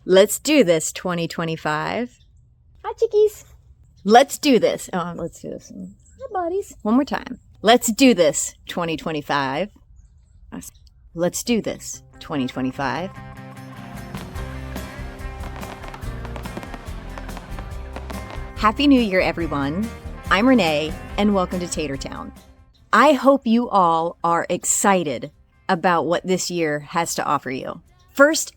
Let's do this, 2025. Hi, chickies. Let's do this. Let's do this. Hi, buddies. One more time. Let's do this, 2025. Let's do this, 2025. Happy New Year, everyone. I'm Renee, and welcome to Tater Town. I hope you all are excited about what this year has to offer you. First,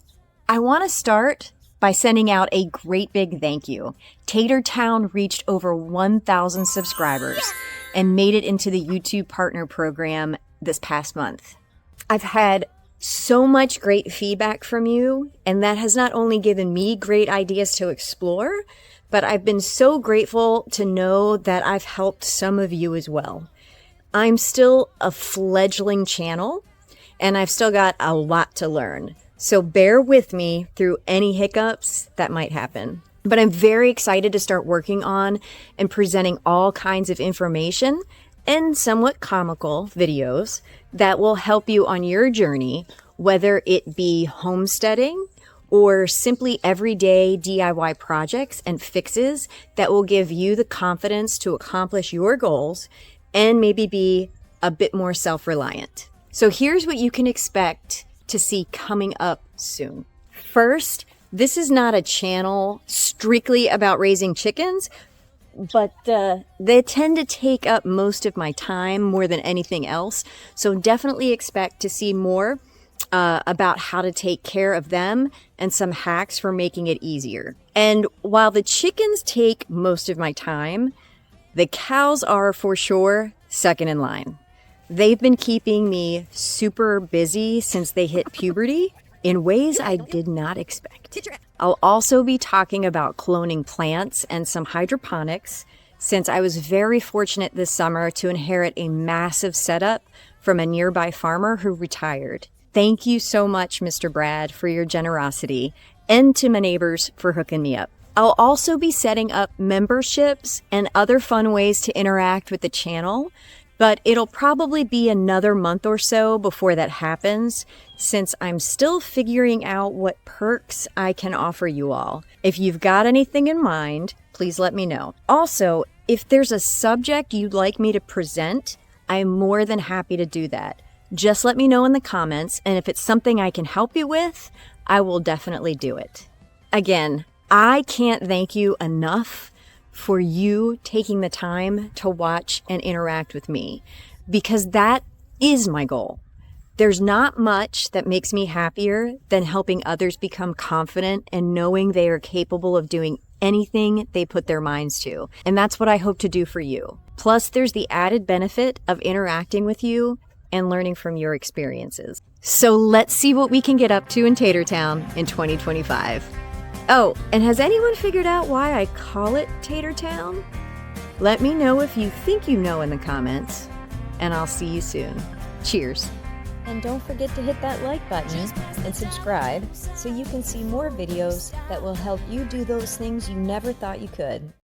I want to start by sending out a great big thank you. Tater Town reached over 1,000 subscribers and made it into the YouTube Partner Program this past month. I've had so much great feedback from you, and that has not only given me great ideas to explore, but I've been so grateful to know that I've helped some of you as well. I'm still a fledgling channel, and I've still got a lot to learn. So bear with me through any hiccups that might happen. But I'm very excited to start working on and presenting all kinds of information and somewhat comical videos that will help you on your journey, whether it be homesteading or simply everyday DIY projects and fixes that will give you the confidence to accomplish your goals and maybe be a bit more self-reliant. So here's what you can expect to see coming up soon. First, this is not a channel strictly about raising chickens, but they tend to take up most of my time more than anything else. So definitely expect to see more about how to take care of them and some hacks for making it easier. And while the chickens take most of my time, the cows are for sure second in line. They've been keeping me super busy since they hit puberty in ways I did not expect. I'll also be talking about cloning plants and some hydroponics, since I was very fortunate this summer to inherit a massive setup from a nearby farmer who retired. Thank you so much, Mr. Brad, for your generosity, and to my neighbors for hooking me up. I'll also be setting up memberships and other fun ways to interact with the channel, but it'll probably be another month or so before that happens, since I'm still figuring out what perks I can offer you all. If you've got anything in mind, please let me know. Also, if there's a subject you'd like me to present, I'm more than happy to do that. Just let me know in the comments, and if it's something I can help you with, I will definitely do it. Again, I can't thank you enough for you taking the time to watch and interact with me, because that is my goal. There's not much that makes me happier than helping others become confident and knowing they are capable of doing anything they put their minds to. And that's what I hope to do for you. Plus, there's the added benefit of interacting with you and learning from your experiences. So let's see what we can get up to in Tater Town in 2025. Oh, and has anyone figured out why I call it Tater Town? Let me know if you think you know in the comments, and I'll see you soon. Cheers. And don't forget to hit that like button and subscribe so you can see more videos that will help you do those things you never thought you could.